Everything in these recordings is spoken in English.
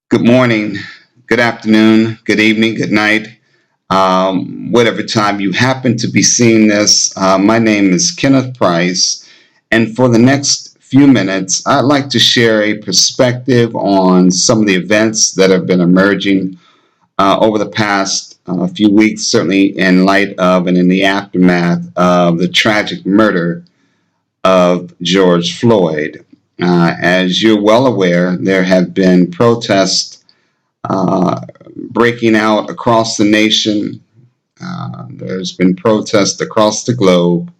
Good morning, good afternoon, good evening, good night, whatever time you happen to be seeing this. My name is Kenneth Price, and for the next few minutes, I'd like to share a perspective on some of the events that have been emerging over the past few weeks, certainly in light of and in the aftermath of the tragic murder of George Floyd. As you're well aware, there have been protests uh, breaking out across the nation. There's been protests across the globe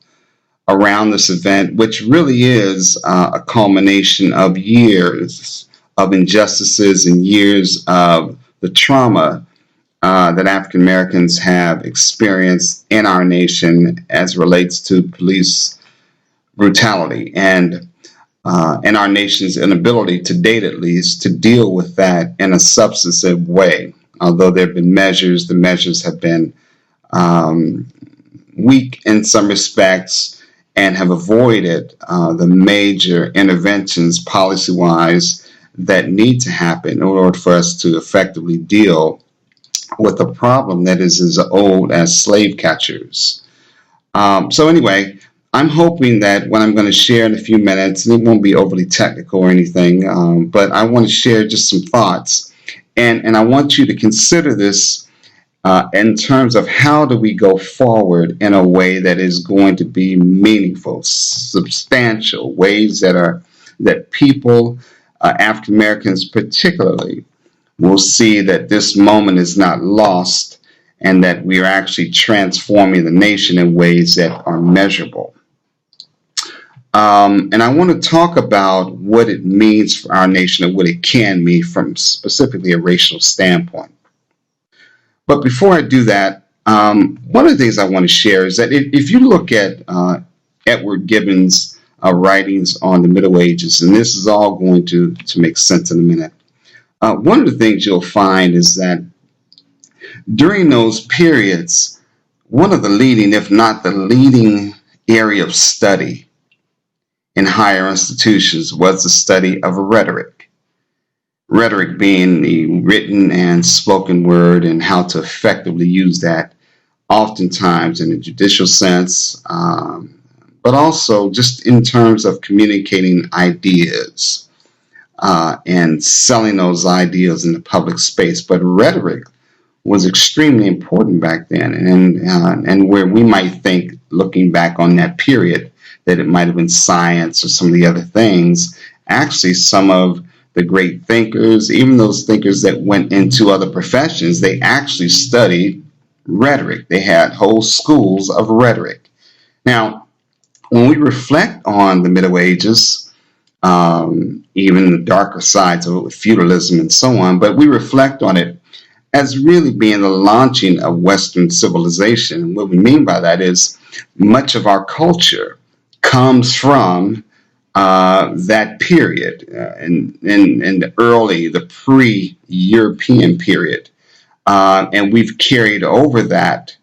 around this event, which really is a culmination of years of injustices and years of the trauma that African Americans have experienced in our nation as relates to police brutality and our nation's inability to date, at least, to deal with that in a substantive way. Although there have been measures, the measures have been um, weak in some respects and have avoided the major interventions policy wise that need to happen in order for us to effectively deal with a problem that is as old as slave catchers. Anyway, I'm hoping that what I'm going to share in a few minutes, and it won't be overly technical or anything, but I want to share just some thoughts. And I want you to consider this in terms of how do we go forward in a way that is going to be meaningful, substantial, ways that people, African Americans particularly, will see that this moment is not lost and that we are actually transforming the nation in ways that are measurable. And I want to talk about what it means for our nation and what it can mean from specifically a racial standpoint. But before I do that, one of the things I want to share is that if you look at Edward Gibbon's writings on the Middle Ages, and this is all going to make sense in a minute, one of the things you'll find is that during those periods, one of the leading, if not the leading area of study in higher institutions was the study of rhetoric. Rhetoric being the written and spoken word and how to effectively use that, oftentimes in a judicial sense, but also just in terms of communicating ideas and selling those ideas in the public space. But rhetoric was extremely important back then, and where we might think, looking back on that period, that it might have been science or some of the other things. Actually, some of the great thinkers, even those thinkers that went into other professions, they actually studied rhetoric. They had whole schools of rhetoric. Now, when we reflect on the Middle Ages, even the darker sides of it with feudalism and so on, but we reflect on it as really being the launching of Western civilization. And what we mean by that is much of our culture comes from that period in the pre-European period. And we've carried over that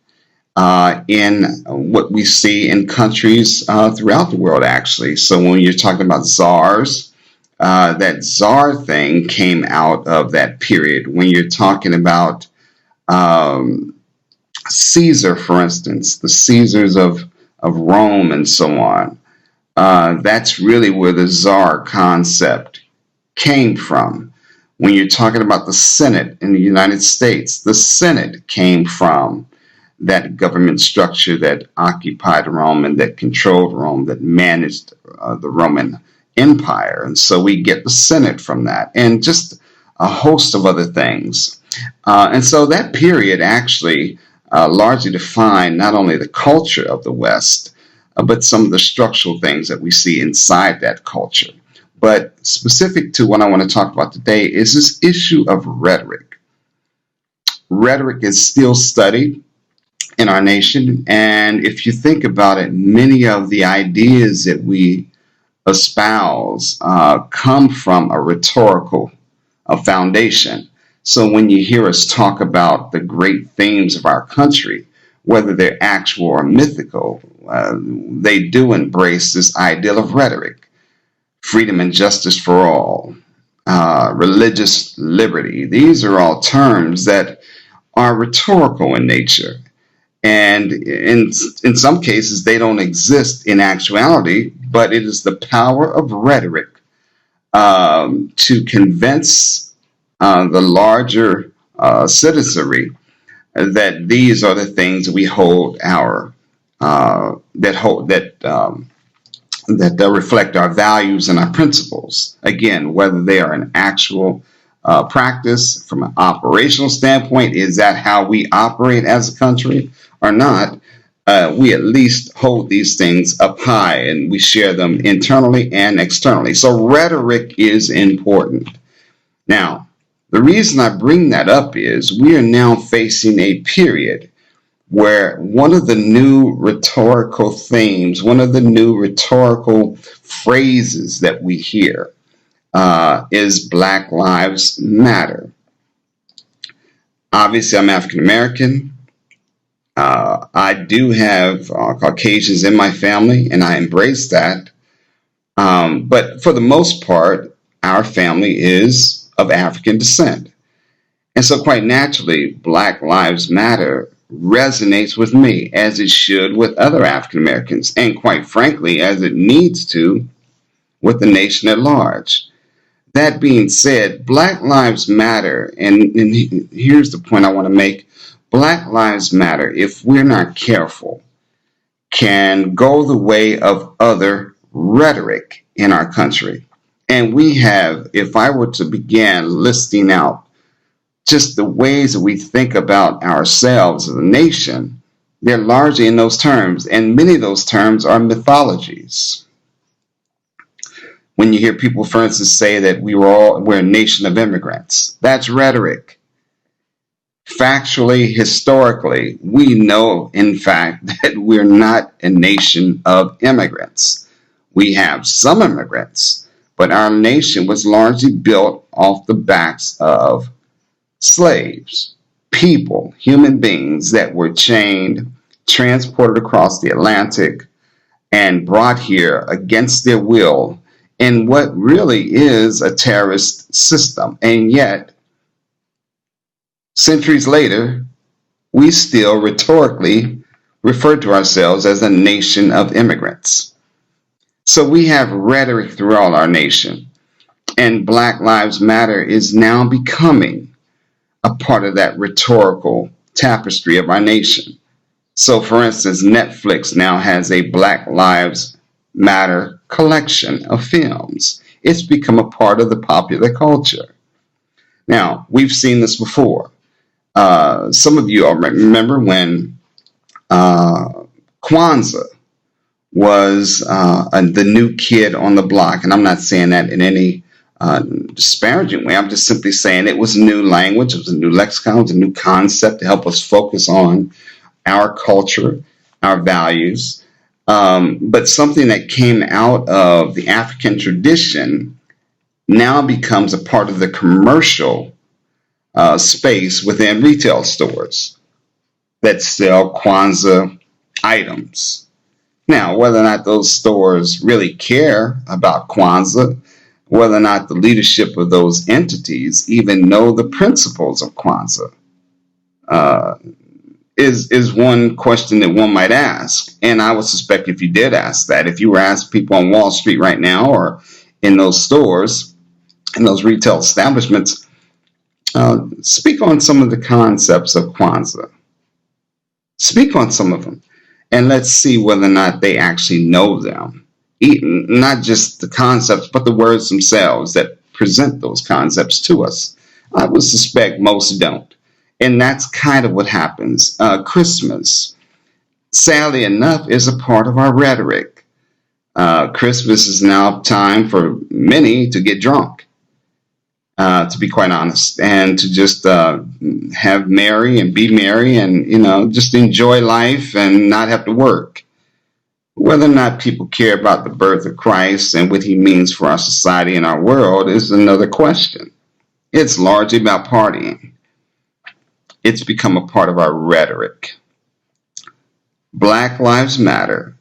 in what we see in countries throughout the world, actually. So when you're talking about czars, that czar thing came out of that period. When you're talking about Caesar, for instance, the Caesars of Rome and so on, that's really where the czar concept came from. When you're talking about the Senate in the United States, the Senate came from that government structure that occupied Rome and that controlled Rome, that managed the Roman Empire. And so we get the Senate from that, and just a host of other things. And so that period actually largely defined not only the culture of the West, but some of the structural things that we see inside that culture. But specific to what I want to talk about today is this issue of rhetoric. Rhetoric is still studied in our nation, and if you think about it, many of the ideas that we espouse come from a rhetorical foundation. So when you hear us talk about the great themes of our country, whether they're actual or mythical, they do embrace this ideal of rhetoric: freedom and justice for all, religious liberty. These are all terms that are rhetorical in nature. And in some cases, they don't exist in actuality, but it is the power of rhetoric to convince the larger citizenry that these are the things we hold our that reflect our values and our principles. Again, whether they are an actual practice from an operational standpoint, is that how we operate as a country or not? We at least hold these things up high and we share them internally and externally. So rhetoric is important. Now, the reason I bring that up is we are now facing a period where one of the new rhetorical themes, one of the new rhetorical phrases that we hear is Black Lives Matter. Obviously, I'm African American. I do have Caucasians in my family, and I embrace that. But for the most part, our family is of African descent. And so, quite naturally, Black Lives Matter resonates with me, as it should with other African Americans, and quite frankly, as it needs to with the nation at large. That being said, Black Lives Matter, and here's the point I want to make. Black Lives Matter, if we're not careful, can go the way of other rhetoric in our country. And we have, if I were to begin listing out just the ways that we think about ourselves as a nation, they're largely in those terms. And many of those terms are mythologies. When you hear people, for instance, say that we're a nation of immigrants, that's rhetoric. Factually, historically, we know, in fact, that we're not a nation of immigrants. We have some immigrants, but our nation was largely built off the backs of slaves, people, human beings that were chained, transported across the Atlantic, and brought here against their will in what really is a terrorist system. And yet, centuries later, we still rhetorically refer to ourselves as a nation of immigrants. So we have rhetoric throughout our nation, and Black Lives Matter is now becoming a part of that rhetorical tapestry of our nation. So, for instance, Netflix now has a Black Lives Matter collection of films. It's become a part of the popular culture. Now, we've seen this before. Some of you all remember when Kwanzaa was the new kid on the block, and I'm not saying that in any disparaging way. I'm just simply saying it was a new language, it was a new lexicon, it was a new concept to help us focus on our culture, our values, but something that came out of the African tradition now becomes a part of the commercial space within retail stores that sell Kwanzaa items. Now, whether or not those stores really care about Kwanzaa, whether or not the leadership of those entities even know the principles of Kwanzaa, is one question that one might ask. And I would suspect if you did ask that, if you were asked people on Wall Street right now or in those stores, in those retail establishments, speak on some of the concepts of Kwanzaa. Speak on some of them, and let's see whether or not they actually know them. Not just the concepts, but the words themselves that present those concepts to us. I would suspect most don't. And that's kind of what happens. Christmas, sadly enough, is a part of our rhetoric. Christmas is now time for many to get drunk, to be quite honest, and to just have merry and be merry and, just enjoy life and not have to work. Whether or not people care about the birth of Christ and what he means for our society and our world is another question. It's largely about partying. It's become a part of our rhetoric. Black Lives Matter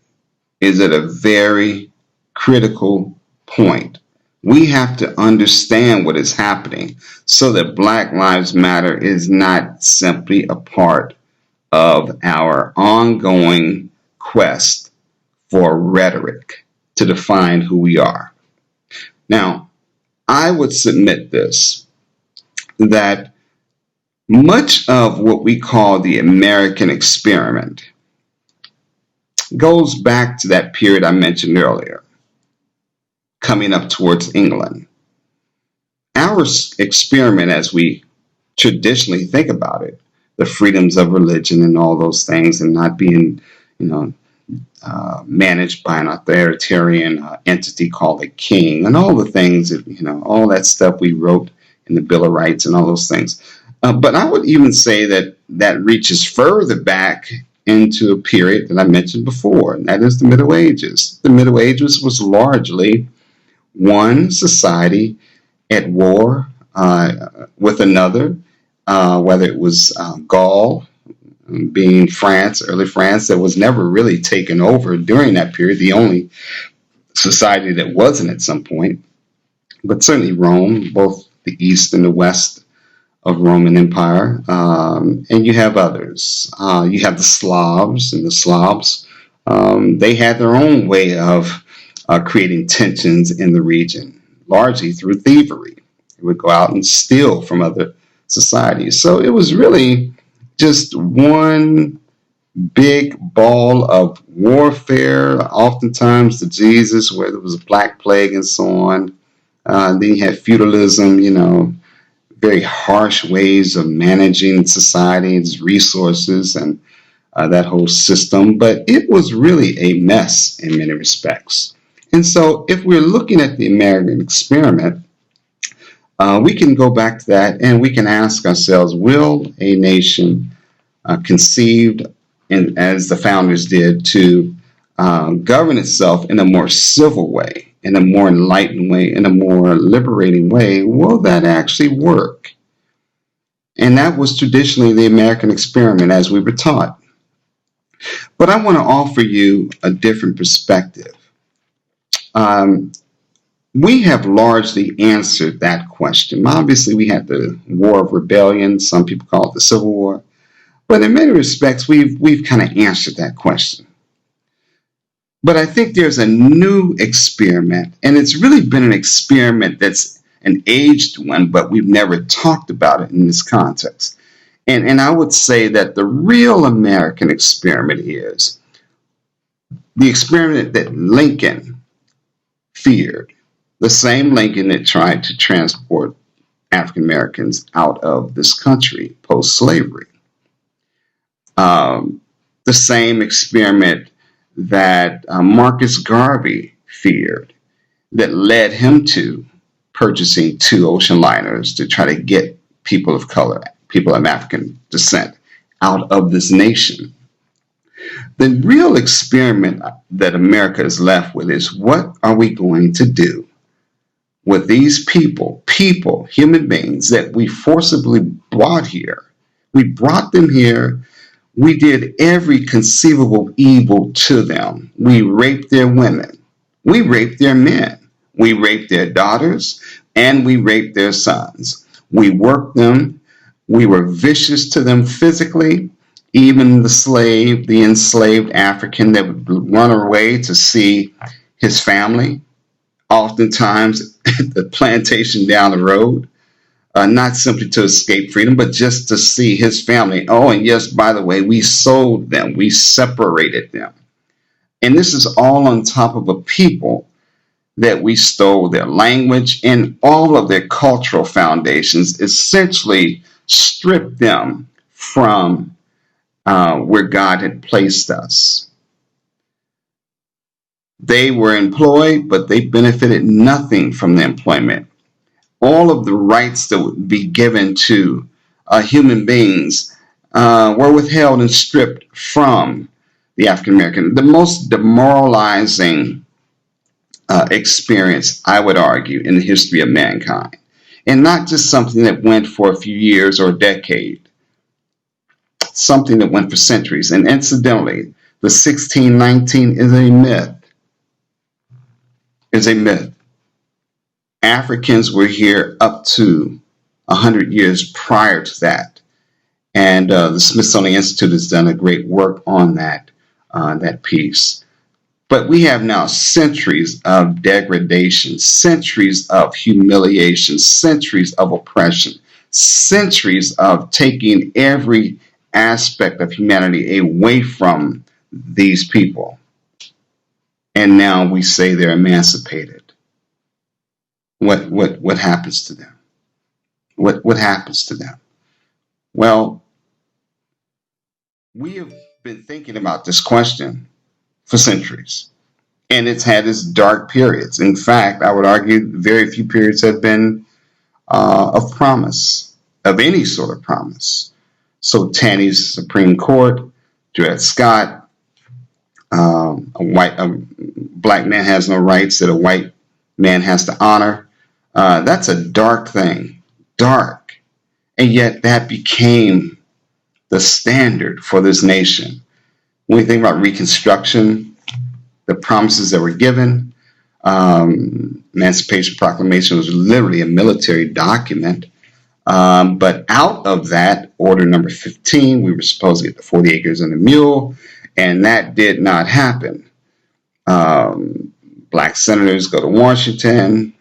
is at a very critical point We have to understand what is happening so that Black Lives Matter is not simply a part of our ongoing quest for rhetoric to define who we are. Now, I would submit this, that much of what we call the American experiment goes back to that period I mentioned earlier, coming up towards England. Our experiment, as we traditionally think about it, the freedoms of religion and all those things, and not being, managed by an authoritarian entity called a king, and all the things that, all that stuff we wrote in the Bill of Rights and all those things. But I would even say that that reaches further back into a period that I mentioned before, and that is the Middle Ages. The Middle Ages was largely one society at war with another, whether it was Gaul, being France, early France, that was never really taken over during that period, the only society that wasn't at some point, but certainly Rome, both the East and the West of Roman Empire, and you have others. You have the Slavs, and the Slavs, they had their own way of creating tensions in the region, largely through thievery. They would go out and steal from other societies. So it was really just one big ball of warfare, oftentimes to Jesus, where there was a black plague and so on. Then you had feudalism, very harsh ways of managing society, its resources, and that whole system. But it was really a mess in many respects. And so if we're looking at the American experiment, we can go back to that and we can ask ourselves, will a nation conceived, as the founders did, to govern itself in a more civil way, in a more enlightened way, in a more liberating way, will that actually work? And that was traditionally the American experiment as we were taught. But I want to offer you a different perspective. We have largely answered that question. Obviously, we had the War of Rebellion. Some people call it the Civil War. But in many respects, we've kind of answered that question. But I think there's a new experiment, and it's really been an experiment that's an aged one, but we've never talked about it in this context. And I would say that the real American experiment is the experiment that Lincoln feared, the same Lincoln that tried to transport African Americans out of this country post-slavery. The same experiment that Marcus Garvey feared, that led him to purchasing 2 ocean liners to try to get people of color, people of African descent, out of this nation. The real experiment that America is left with is, what are we going to do with these people, human beings that we forcibly brought here? We brought them here. We did every conceivable evil to them. We raped their women. We raped their men. We raped their daughters, and we raped their sons. We worked them. We were vicious to them physically. Even the enslaved African that would run away to see his family, oftentimes at the plantation down the road, not simply to escape freedom, but just to see his family. Oh, and yes, by the way, we sold them. We separated them. And this is all on top of a people that we stole their language and all of their cultural foundations, essentially stripped them from where God had placed us. They were employed, but they benefited nothing from the employment. All of the rights that would be given to human beings were withheld and stripped from the African American. The most demoralizing experience, I would argue, in the history of mankind. And not just something that went for a few years or a decade, something that went for centuries. And incidentally, the 1619 is a myth. Is a myth. Africans were here up to 100 years prior to that. And the Smithsonian Institute has done a great work on that piece. But we have now centuries of degradation, centuries of humiliation, centuries of oppression, centuries of taking every aspect of humanity away from these people. And now we say they're emancipated. What happens to them? What happens to them? Well, we have been thinking about this question for centuries, and it's had its dark periods. In fact, I would argue very few periods have been of promise, of any sort of promise. So Taney's Supreme Court, Dred Scott, a black man has no rights that a white man has to honor. That's a dark thing, dark, and yet that became the standard for this nation. When we think about Reconstruction, the promises that were given, Emancipation Proclamation was literally a military document. But out of that, Order Number 15, we were supposed to get the 40 acres and a mule, and that did not happen. Black senators go to Washington,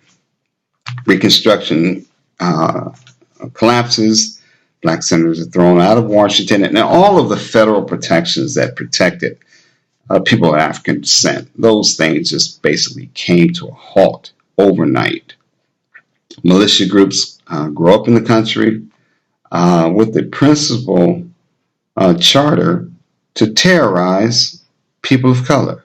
Reconstruction collapses, black senators are thrown out of Washington, and all of the federal protections that protected people of African descent, those things just basically came to a halt overnight. Militia groups grow up in the country with the principal charter to terrorize people of color.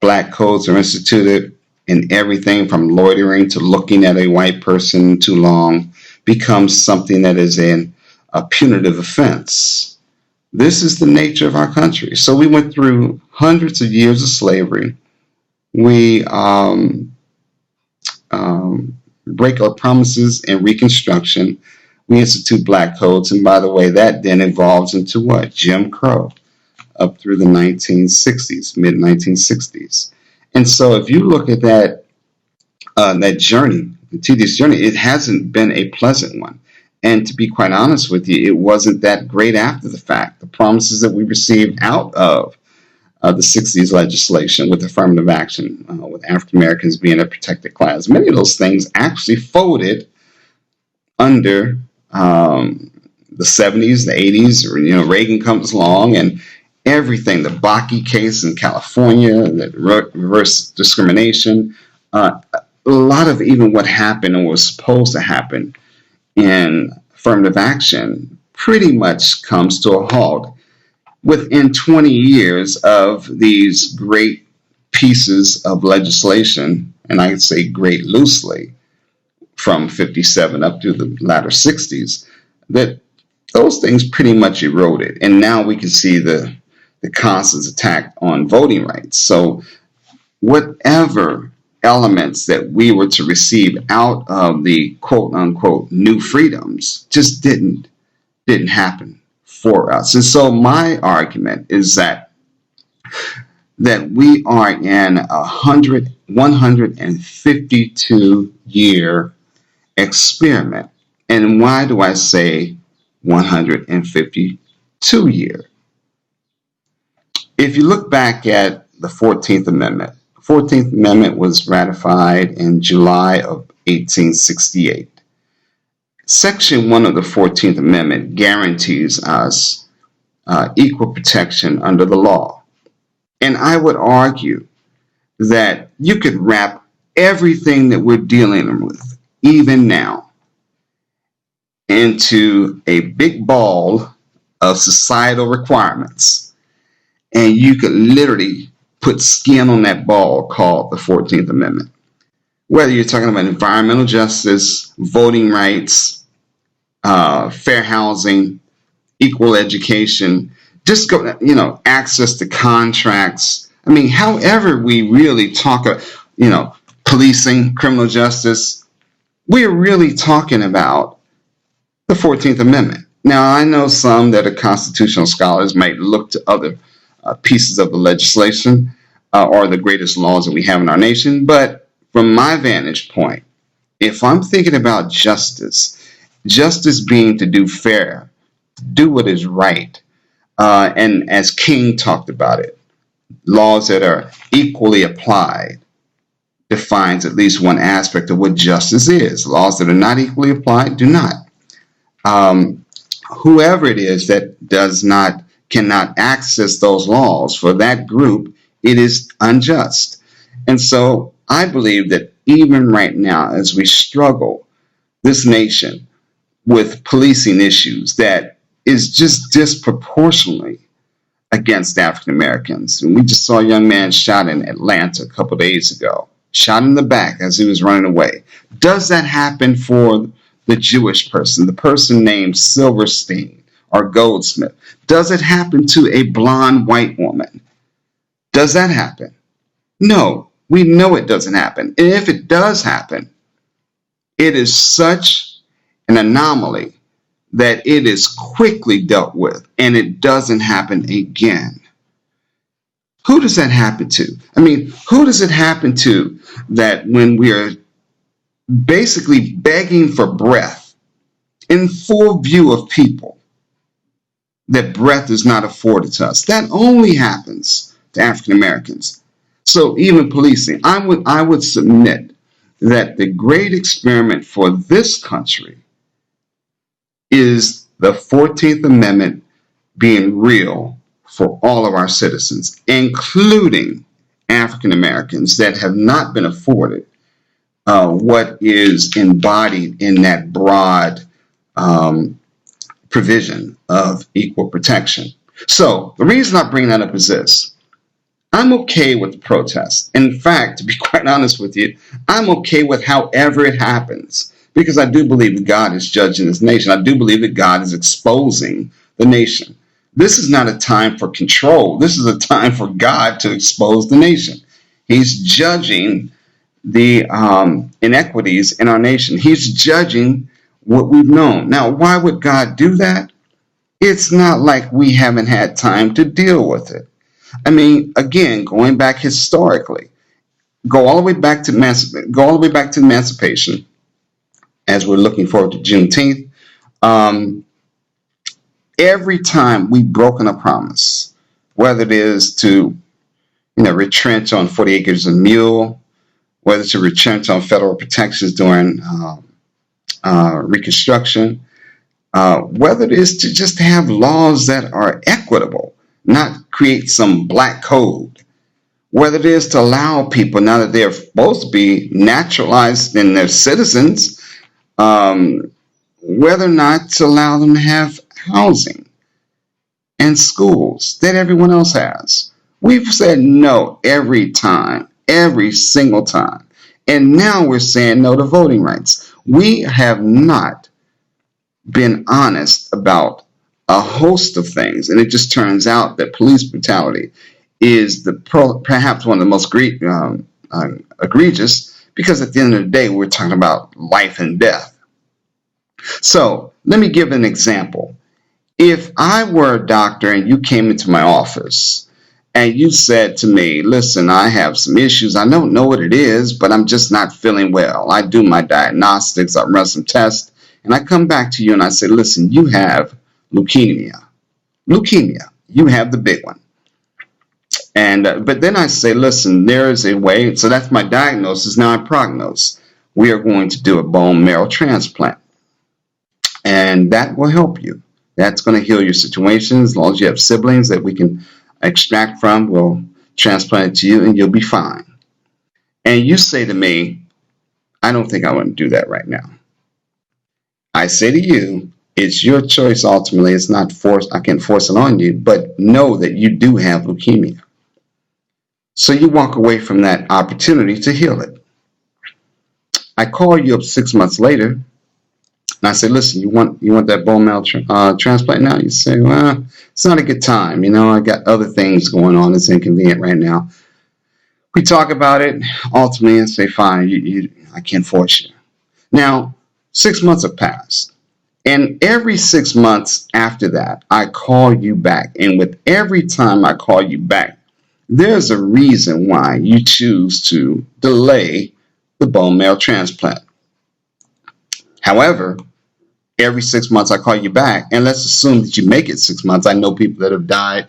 Black codes are instituted, and everything from loitering to looking at a white person too long becomes something that is a punitive offense. This is the nature of our country. So we went through hundreds of years of slavery. We break our promises in Reconstruction. We institute black codes. And by the way, that then evolves into what? Jim Crow up through the 1960s, mid 1960s. And so if you look at that journey, the tedious journey, it hasn't been a pleasant one. And to be quite honest with you, it wasn't that great after the fact. The promises that we received out of the 60s legislation with affirmative action, with African Americans being a protected class, many of those things actually folded under the 70s, the 80s. Reagan comes along and everything, the Bakke case in California, the reverse discrimination, a lot of even what happened and was supposed to happen in affirmative action pretty much comes to a halt within 20 years of these great pieces of legislation, and I would say great loosely, from 57 up to the latter 60s, that those things pretty much eroded. And now we can see the constant attack on voting rights. So whatever elements that we were to receive out of the quote unquote new freedoms just didn't happen for us. And so my argument is that we are in 152 year experiment. And why do I say 152 year? If you look back at the 14th Amendment, the 14th Amendment was ratified in July of 1868. Section 1 of the 14th Amendment guarantees us equal protection under the law. And I would argue that you could wrap everything that we're dealing with, even now, into a big ball of societal requirements. And you could literally put skin on that ball called the 14th Amendment. Whether you're talking about environmental justice, voting rights, fair housing, equal education, just access to contracts. I mean, however we really talk, policing, criminal justice, we're really talking about the 14th Amendment. Now, I know some that are constitutional scholars might look to other pieces of the legislation or the greatest laws that we have in our nation, but from my vantage point, If I'm thinking about justice, justice being to do fair, do what is right, and as King talked about it, laws that are equally applied defines at least one aspect of what justice is. Laws that are not equally applied do not. Um, Whoever it is that cannot access those laws, for that group, it is unjust. And so I believe that even right now, as we struggle, this nation, with policing issues that is just disproportionately against African Americans. And we just saw a young man shot in Atlanta a couple of days ago, shot in the back as he was running away. Does that happen for the Jewish person, the person named Silverstein or Goldsmith? Does it happen to a blonde white woman? Does that happen? No, we know it doesn't happen. And if it does happen, it is such an anomaly that it is quickly dealt with and it doesn't happen again. Who does that happen to? I mean, who does it happen to that when we are basically begging for breath in full view of people, that breath is not afforded to us? That only happens to African Americans. So even policing, I would submit that the great experiment for this country is the 14th Amendment being real for all of our citizens, including African Americans that have not been afforded what is embodied in that broad provision of equal protection. So the reason I bring that up is this. I'm okay with the protest. In fact, to be quite honest with you, I'm okay with however it happens, because I do believe that God is judging this nation. I do believe that God is exposing the nation. This is not a time for control. This is a time for God to expose the nation. He's judging the inequities in our nation. He's judging what we've known. Now, why would God do that? It's not like we haven't had time to deal with it. I mean, again, going back historically, go all the way back to emancipation, as we're looking forward to Juneteenth. Every time we've broken a promise, whether it is to, retrench on 40 acres and mule, whether to retrench on federal protections during Reconstruction, whether it is to just have laws that are equitable, not create some black code, whether it is to allow people, now that they're supposed to be naturalized and they're citizens, whether or not to allow them to have housing and schools that everyone else has. We've said no every time, every single time. And now we're saying no to voting rights. We have not been honest about a host of things. And it just turns out that police brutality is perhaps one of the most egregious, because at the end of the day, we're talking about life and death. So let me give an example. If I were a doctor and you came into my office and you said to me, listen, I have some issues. I don't know what it is, but I'm just not feeling well. I do my diagnostics, I run some tests, and I come back to you and I say, listen, you have leukemia. You have the big one. And but then I say, listen, there is a way. So that's my diagnosis. Now I prognose. We are going to do a bone marrow transplant. And that will help you. That's going to heal your situation. As long as you have siblings that we can extract from, we'll transplant it to you and you'll be fine. And you say to me, I don't think I want to do that right now. I say to you, it's your choice ultimately. It's not forced. I can't force it on you, but know that you do have leukemia. So you walk away from that opportunity to heal it. I call you up 6 months later, and I say, listen, you want that bone marrow transplant now? You say, well, it's not a good time. I got other things going on. It's inconvenient right now. We talk about it. Ultimately, I say, fine, I can't force you. Now, 6 months have passed. And every 6 months after that, I call you back. And with every time I call you back, there's a reason why you choose to delay the bone marrow transplant. However, every 6 months I call you back, and let's assume that you make it 6 months. I know people that have died.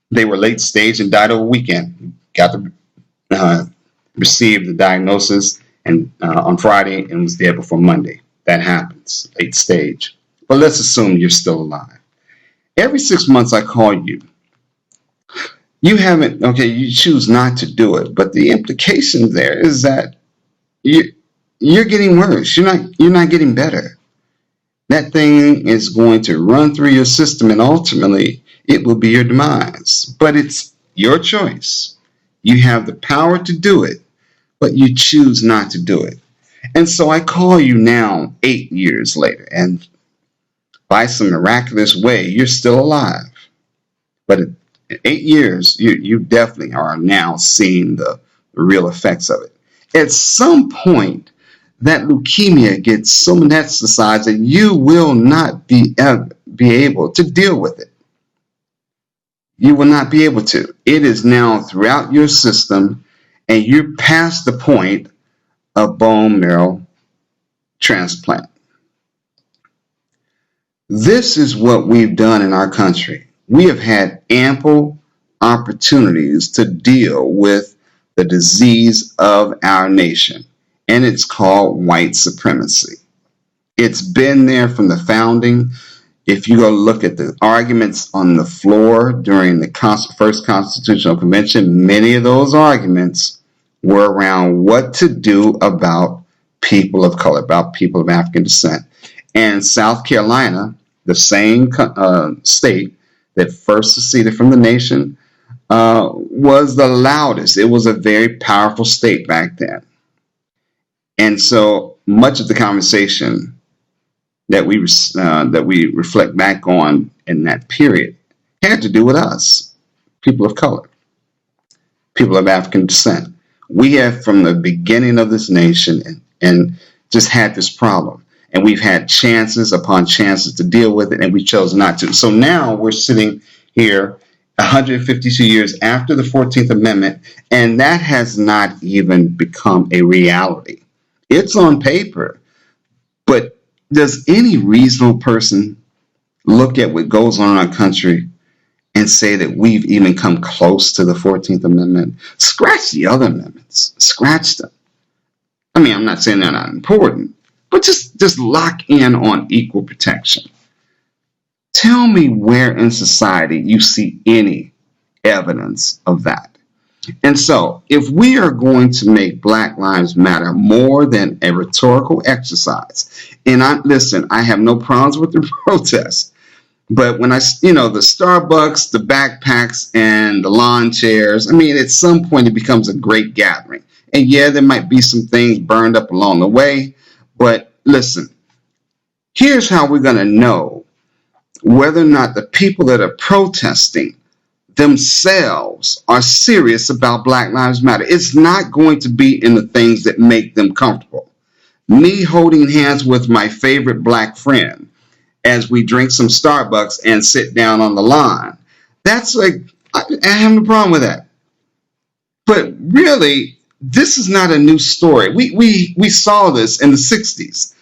They were late stage and died over a weekend. Got to receive the diagnosis and on Friday and was dead before Monday. That happens, late stage. But let's assume you're still alive. Every 6 months I call you. You haven't, okay, you choose not to do it, but the implication there is that you're getting worse. You're not getting better. That thing is going to run through your system, and ultimately it will be your demise. But it's your choice. You have the power to do it, but you choose not to do it. And so I call you now 8 years later, and by some miraculous way, you're still alive. But in 8 years, you definitely are now seeing the real effects of it. At some point, that leukemia gets so metastasized that you will not be able to deal with it. You will not be able to. It is now throughout your system, and you're past the point of bone marrow transplant. This is what we've done in our country. We have had ample opportunities to deal with the disease of our nation, and it's called white supremacy. It's been there from the founding. If you go look at the arguments on the floor during the first Constitutional Convention, many of those arguments were around what to do about people of color, about people of African descent. And South Carolina, the same state that first seceded from the nation, was the loudest. It was a very powerful state back then. And so much of the conversation that we reflect back on in that period had to do with us, people of color, people of African descent. We have, from the beginning of this nation, and just had this problem. And we've had chances upon chances to deal with it, and we chose not to. So now we're sitting here 152 years after the 14th Amendment, and that has not even become a reality. It's on paper, but does any reasonable person look at what goes on in our country and say that we've even come close to the 14th Amendment? Scratch the other amendments. Scratch them. I mean, I'm not saying they're not important, but just lock in on equal protection. Tell me where in society you see any evidence of that. And so, if we are going to make Black Lives Matter more than a rhetorical exercise, and I have no problems with the protest, but when the Starbucks, the backpacks, and the lawn chairs, I mean, at some point it becomes a great gathering. And yeah, there might be some things burned up along the way, but listen, here's how we're going to know whether or not the people that are protesting themselves are serious about Black Lives Matter. It's not going to be in the things that make them comfortable. Me holding hands with my favorite Black friend as we drink some Starbucks and sit down on the lawn. That's like, I have no problem with that. But really, this is not a new story. We saw this in the 60s.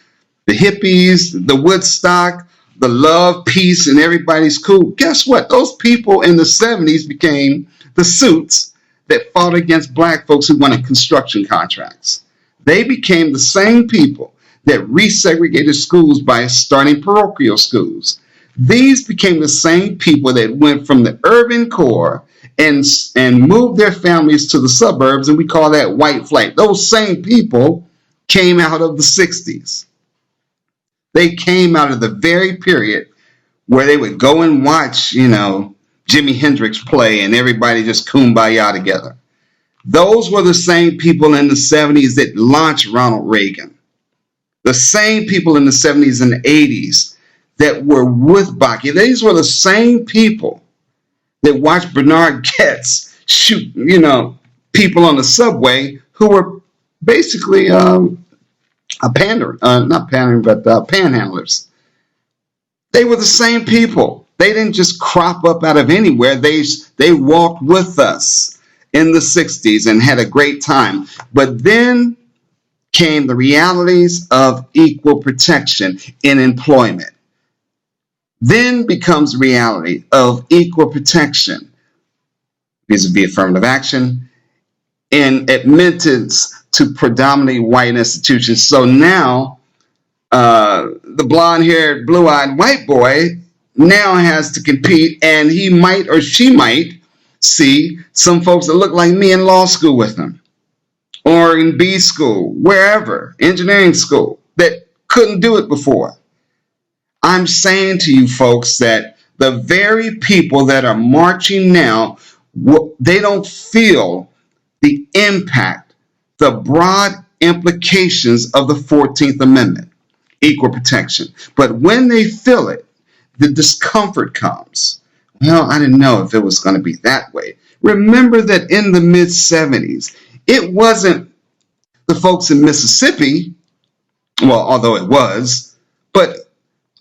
The hippies, the Woodstock, the love, peace, and everybody's cool. Guess what? Those people in the 70s became the suits that fought against Black folks who wanted construction contracts. They became the same people that resegregated schools by starting parochial schools. These became the same people that went from the urban core and moved their families to the suburbs, and we call that white flight. Those same people came out of the 60s. They came out of the very period where they would go and watch, Jimi Hendrix play and everybody just kumbaya together. Those were the same people in the 70s that launched Ronald Reagan. The same people in the 70s and the 80s that were with Bakke. These were the same people that watched Bernard Goetz shoot, people on the subway who were basically panhandlers. They were the same people. They didn't just crop up out of anywhere. They walked with us in the 60s and had a great time. But then came the realities of equal protection in employment. Then becomes the reality of equal protection vis-a-vis affirmative action in admittance to predominantly white institutions. So now the blonde-haired, blue-eyed white boy now has to compete, and he might or she might see some folks that look like me in law school with him, or in B school, wherever, engineering school, that couldn't do it before. I'm saying to you folks that the very people that are marching now, they don't feel the impact, the broad implications of the 14th Amendment, equal protection. But when they feel it, the discomfort comes. Well, I didn't know if it was going to be that way. Remember that in the mid-70s, it wasn't the folks in Mississippi, well, although it was, but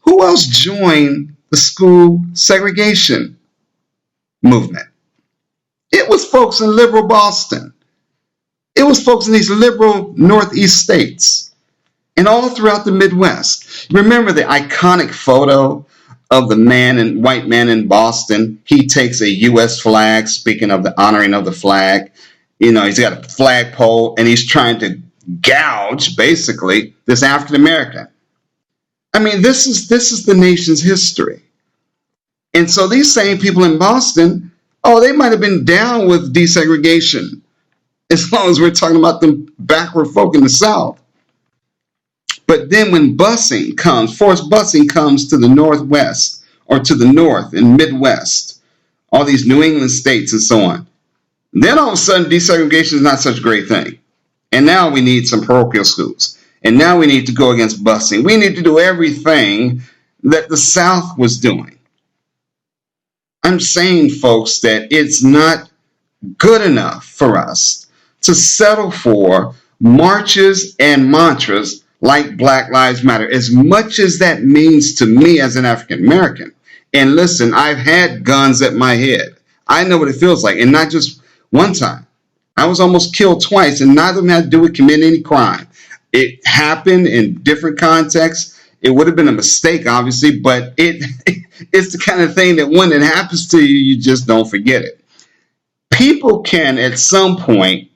who else joined the school segregation movement? It was folks in liberal Boston. It was folks in these liberal Northeast states and all throughout the Midwest. Remember the iconic photo of the white man in Boston? He takes a U.S. flag, speaking of the honoring of the flag. You know, he's got a flagpole and he's trying to gouge, basically, this African American. I mean, this is the nation's history. And so these same people in Boston, oh, they might have been down with desegregation, as long as we're talking about them backward folk in the South. But then when busing comes, forced busing comes to the Northwest or to the North and Midwest, all these New England states and so on, then all of a sudden desegregation is not such a great thing. And now we need some parochial schools. And now we need to go against busing. We need to do everything that the South was doing. I'm saying, folks, that it's not good enough for us to settle for marches and mantras like Black Lives Matter, as much as that means to me as an African American. And listen, I've had guns at my head. I know what it feels like, and not just one time. I was almost killed twice, and neither of them had to do with committing any crime. It happened in different contexts. It would have been a mistake, obviously, but it's the kind of thing that when it happens to you, you just don't forget it. People can, at some point,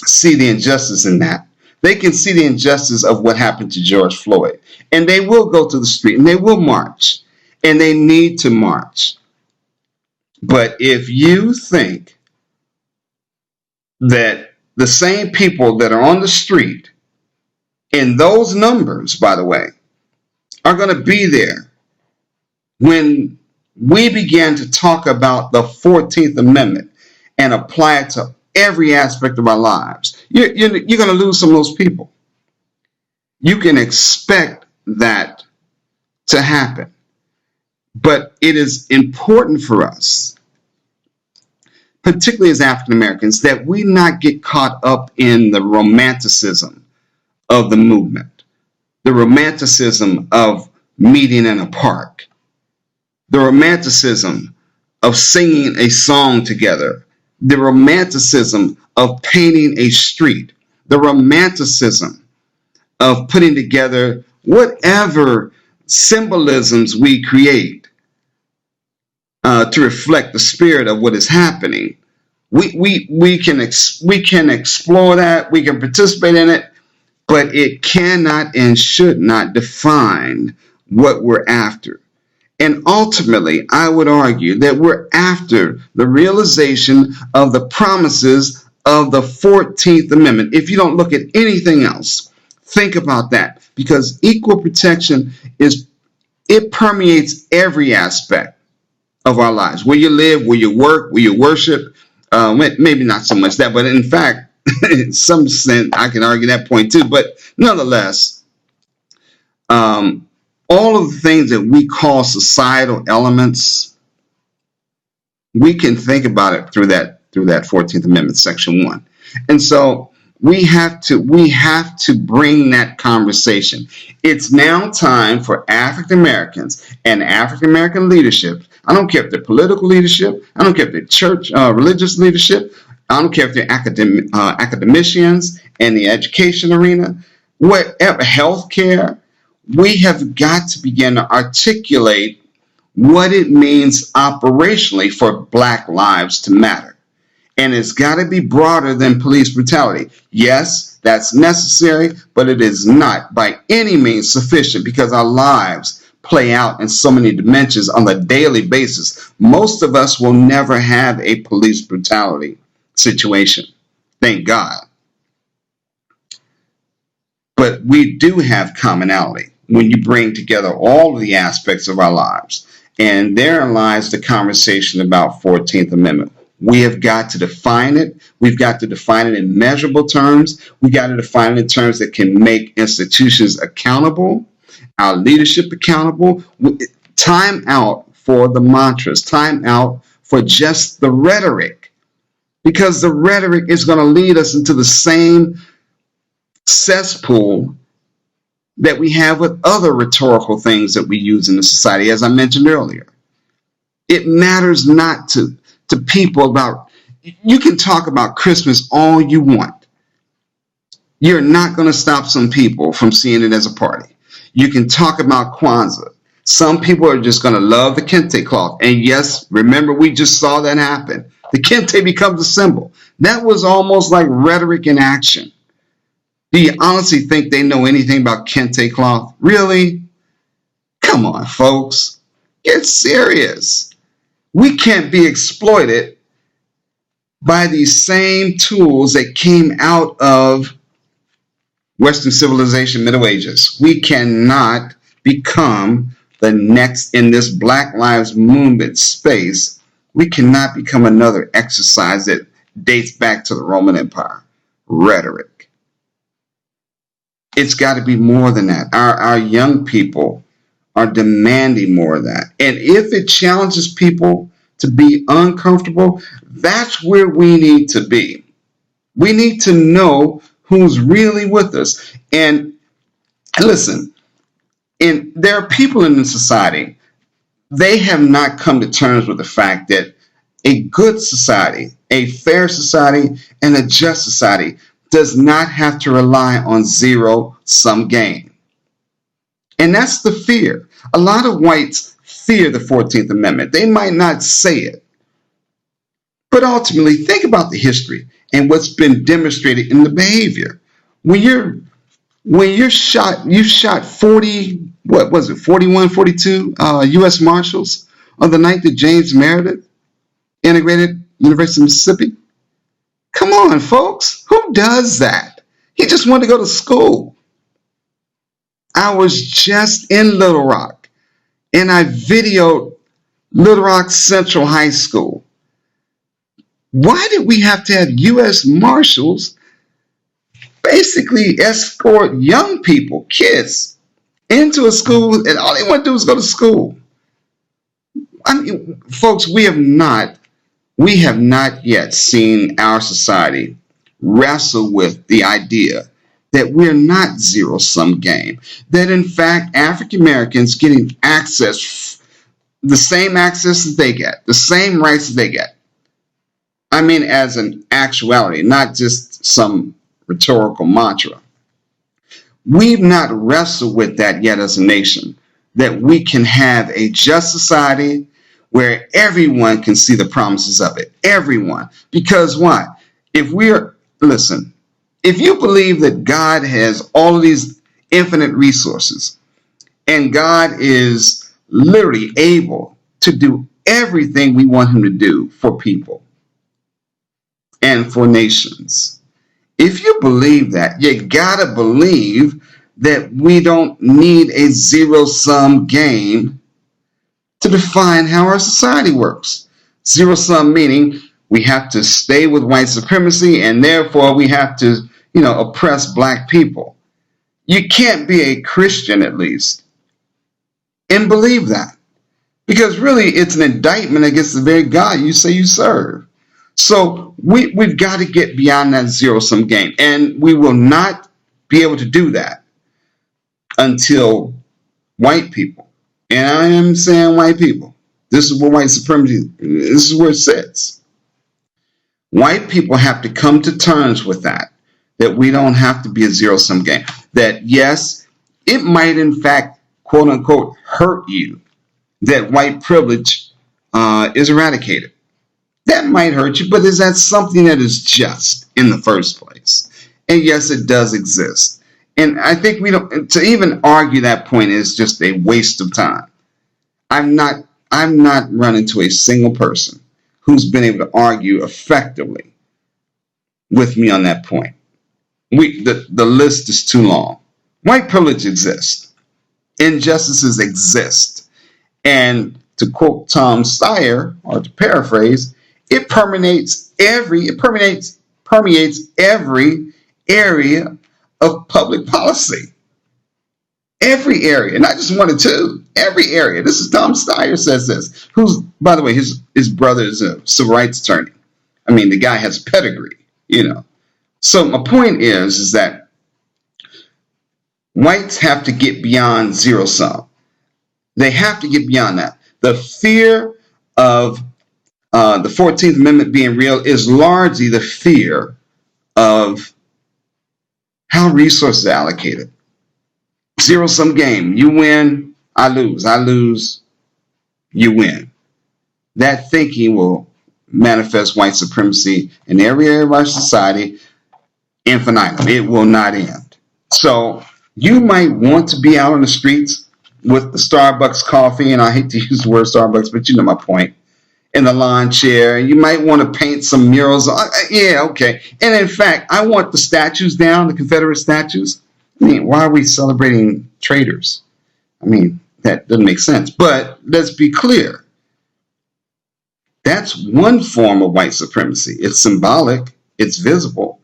see the injustice in that. They can see the injustice of what happened to George Floyd. And they will go to the street and they will march. And they need to march. But if you think that the same people that are on the street, in those numbers, by the way, are going to be there when we began to talk about the 14th Amendment and apply it to every aspect of our lives, you're going to lose some of those people. You can expect that to happen. But it is important for us, particularly as African Americans, that we not get caught up in the romanticism of the movement, the romanticism of meeting in a park, the romanticism of singing a song together, the romanticism of painting a street, the romanticism of putting together whatever symbolisms we create to reflect the spirit of what is happening. We can explore that, we can participate in it, but it cannot and should not define what we're after. And ultimately, I would argue that we're after the realization of the promises of the 14th Amendment. If you don't look at anything else, think about that, because equal protection it permeates every aspect of our lives. Where you live, where you work, where you worship, maybe not so much that, but in fact, in some sense, I can argue that point too. But nonetheless, all of the things that we call societal elements, we can think about it through that 14th Amendment, Section 1. And so we have to bring that conversation. It's now time for African Americans and African American leadership. I don't care if they're political leadership. I don't care if they're church, religious leadership. I don't care if they're academicians in the education arena, whatever, healthcare. We have got to begin to articulate what it means operationally for Black lives to matter. And it's got to be broader than police brutality. Yes, that's necessary, but it is not by any means sufficient because our lives play out in so many dimensions on a daily basis. Most of us will never have a police brutality situation. Thank God. But we do have commonality when you bring together all of the aspects of our lives. And therein lies the conversation about 14th Amendment. We have got to define it. We've got to define it in measurable terms. We've got to define it in terms that can make institutions accountable, our leadership accountable. Time out for the mantras. Time out for just the rhetoric. Because the rhetoric is going to lead us into the same cesspool that we have with other rhetorical things that we use in the society, as I mentioned earlier. It matters not to people about, you can talk about Christmas all you want. You're not going to stop some people from seeing it as a party. You can talk about Kwanzaa. Some people are just going to love the kente cloth. And yes, remember, we just saw that happen. The kente becomes a symbol. That was almost like rhetoric in action. Do you honestly think they know anything about kente cloth? Really? Come on, folks. Get serious. We can't be exploited by these same tools that came out of Western civilization, Middle Ages. We cannot become the next in this Black Lives Movement space. We cannot become another exercise that dates back to the Roman Empire. Rhetoric. It's got to be more than that. Our young people are demanding more of that. And if it challenges people to be uncomfortable, that's where we need to be. We need to know who's really with us. And listen, and there are people in the society, they have not come to terms with the fact that a good society, a fair society, and a just society does not have to rely on zero-sum game. And that's the fear. A lot of whites fear the 14th Amendment. They might not say it. But ultimately, think about the history and what's been demonstrated in the behavior. When you're shot, you shot 40, what was it, 41, 42 U.S. Marshals on the night that James Meredith integrated University of Mississippi. Come on, folks. Who does that? He just wanted to go to school. I was just in Little Rock, and I videoed Little Rock Central High School. Why did we have to have U.S. Marshals basically escort young people, kids, into a school, and all they want to do is go to school? I mean, folks, we have not yet seen our society wrestle with the idea that we're not zero-sum game. That in fact, African Americans getting access, the same access that they get, the same rights that they get. I mean, as an actuality, not just some rhetorical mantra. We've not wrestled with that yet as a nation, that we can have a just society where everyone can see the promises of it. Everyone. Because why? If you believe that God has all of these infinite resources and God is literally able to do everything we want him to do for people and for nations, if you believe that, you gotta believe that we don't need a zero-sum game to define how our society works. Zero-sum meaning we have to stay with white supremacy and therefore we have to, oppress black people. You can't be a Christian, at least, and believe that. Because really it's an indictment against the very God you say you serve. So we've got to get beyond that zero-sum game. And we will not be able to do that until white people, and I am saying white people, this is where white supremacy, this is where it sits. White people have to come to terms with that that we don't have to be a zero-sum game. That, yes, it might, in fact, quote unquote, hurt you that white privilege is eradicated. That might hurt you, but is that something that is just in the first place? And yes, it does exist. And I think we don't, to even argue that point is just a waste of time. I'm not run into a single person who's been able to argue effectively with me on that point. The list is too long. White privilege exists. Injustices exist. And to quote Tom Steyer, or to paraphrase, it permeates every area of public policy. Every area, not just one or two, every area. This is Tom Steyer says this, who's, by the way, his brother is a civil rights attorney. I mean, the guy has pedigree, you know. So my point is that whites have to get beyond zero sum. They have to get beyond that. The fear of the 14th Amendment being real is largely the fear of how resources are allocated. Zero-sum game. You win, I lose. I lose, you win. That thinking will manifest white supremacy in every area of our society infinitum. It will not end. So you might want to be out on the streets with the Starbucks coffee, and I hate to use the word Starbucks, but you know my point, in the lawn chair. You might want to paint some murals. Yeah, okay. And in fact, I want the statues down, the Confederate statues. I mean, why are we celebrating traitors? I mean, that doesn't make sense. But let's be clear. That's one form of white supremacy. It's symbolic, it's visible,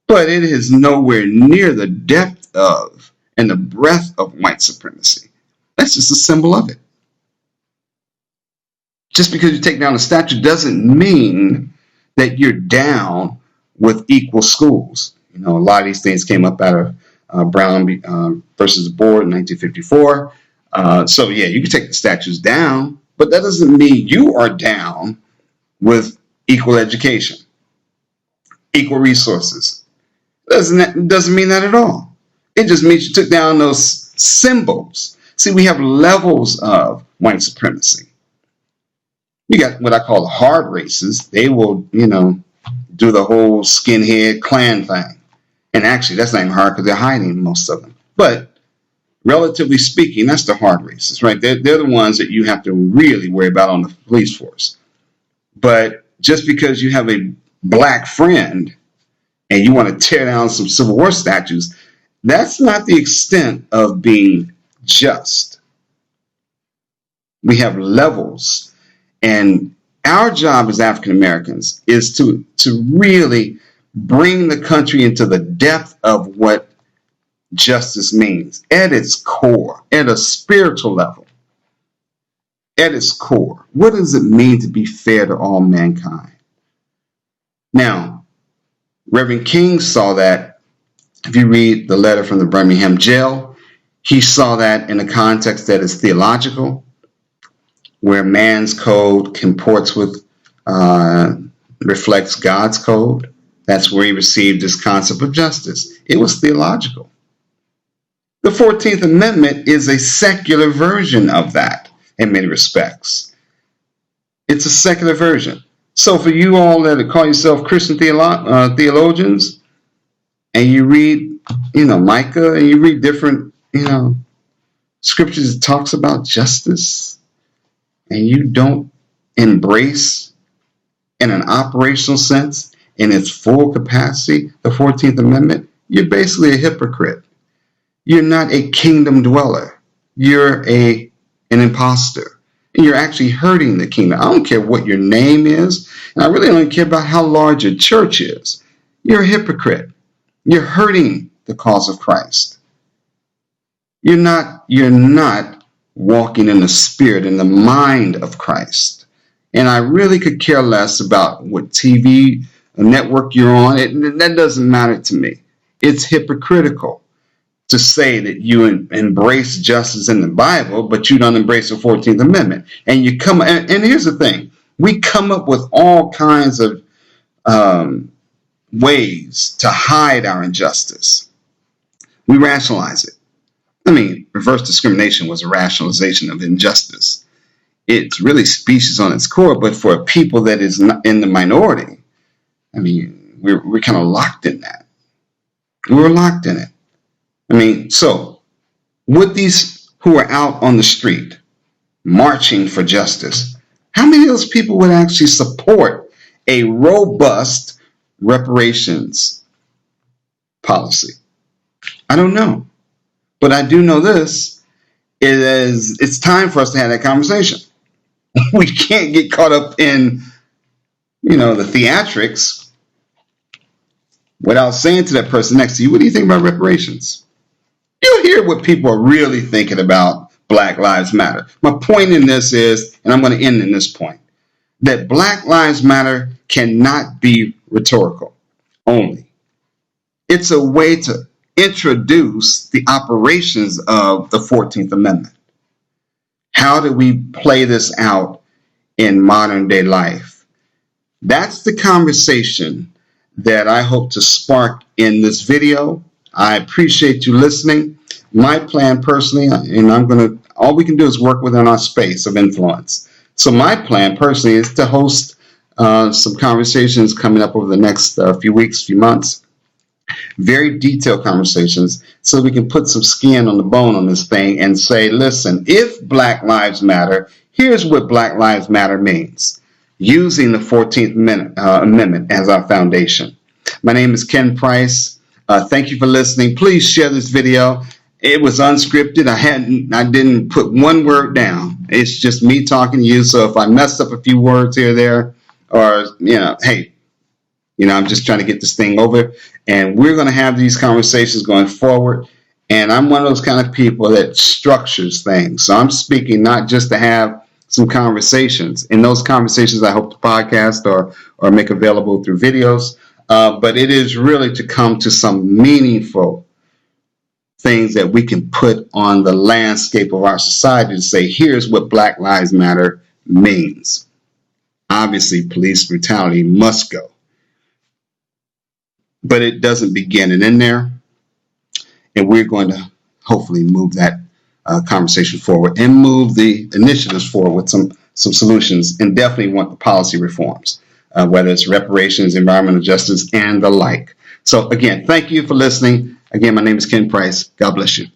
but it is nowhere near the depth of and the breadth of white supremacy. That's just a symbol of it. Just because you take down a statue doesn't mean that you're down with equal schools. You know, a lot of these things came up out of Brown versus the Board in 1954. So yeah, you can take the statues down, but that doesn't mean you are down with equal education, equal resources. Doesn't mean that at all. It just means you took down those symbols. See, we have levels of white supremacy. You got what I call the hard races. They will, you know, do the whole skinhead Klan thing. And actually, that's not even hard because they're hiding most of them. But relatively speaking, that's the hard races, right? They're the ones that you have to really worry about on the police force. But just because you have a black friend and you want to tear down some Civil War statues, that's not the extent of being just. We have levels. And our job as African Americans is to really bring the country into the depth of what justice means at its core, at a spiritual level, at its core. What does it mean to be fair to all mankind? Now, Reverend King saw that. If you read the letter from the Birmingham jail, he saw that in a context that is theological, where man's code comports with, reflects God's code. That's where he received this concept of justice. It was theological. The 14th Amendment is a secular version of that in many respects. It's a secular version. So for you all that call yourself Christian theologians, and you read, you know, Micah, and you read different, you know, scriptures that talks about justice, and you don't embrace in an operational sense, in its full capacity, the 14th Amendment, you're basically a hypocrite. You're not a kingdom dweller. You're an imposter. And you're actually hurting the kingdom. I don't care what your name is, and I really don't care about how large your church is. You're a hypocrite. You're hurting the cause of Christ. You're not walking in the spirit, in the mind of Christ. And I really could care less about what TV network you're on. That doesn't matter to me. It's hypocritical to say that you embrace justice in the Bible, but you don't embrace the 14th Amendment. And you come, and here's the thing. We come up with all kinds of ways to hide our injustice. We rationalize it. I mean, reverse discrimination was a rationalization of injustice. It's really specious on its core, but for a people that is not in the minority, I mean, we're kind of locked in that. We're locked in it. I mean, so would these who are out on the street marching for justice, how many of those people would actually support a robust reparations policy? I don't know. But I do know this, it's time for us to have that conversation. We can't get caught up in, the theatrics without saying to that person next to you, what do you think about reparations? You'll hear what people are really thinking about Black Lives Matter. My point in this is, and I'm going to end in this point, that Black Lives Matter cannot be rhetorical only. It's a way to introduce the operations of the 14th Amendment. How do we play this out in modern day life? That's the conversation that I hope to spark in this video. I appreciate you listening. My plan personally, and all we can do is work within our space of influence. So my plan personally is to host some conversations coming up over the next few weeks, few months. Very detailed conversations so we can put some skin on the bone on this thing and say, listen, if Black Lives Matter, here's what Black Lives Matter means, using the 14th Amendment as our foundation. My name is Ken Price. Thank you for listening. Please share this video. It was unscripted. I didn't put one word down. It's just me talking to you. So if I messed up a few words here or there, or, hey, I'm just trying to get this thing over. And we're going to have these conversations going forward. And I'm one of those kind of people that structures things. So I'm speaking not just to have some conversations. In those conversations, I hope to podcast or make available through videos. But it is really to come to some meaningful things that we can put on the landscape of our society to say, here's what Black Lives Matter means. Obviously, police brutality must go. But it doesn't begin and end there. And we're going to hopefully move that conversation forward and move the initiatives forward with some solutions, and definitely want the policy reforms, whether it's reparations, environmental justice, and the like. So again, thank you for listening. Again, my name is Ken Price. God bless you.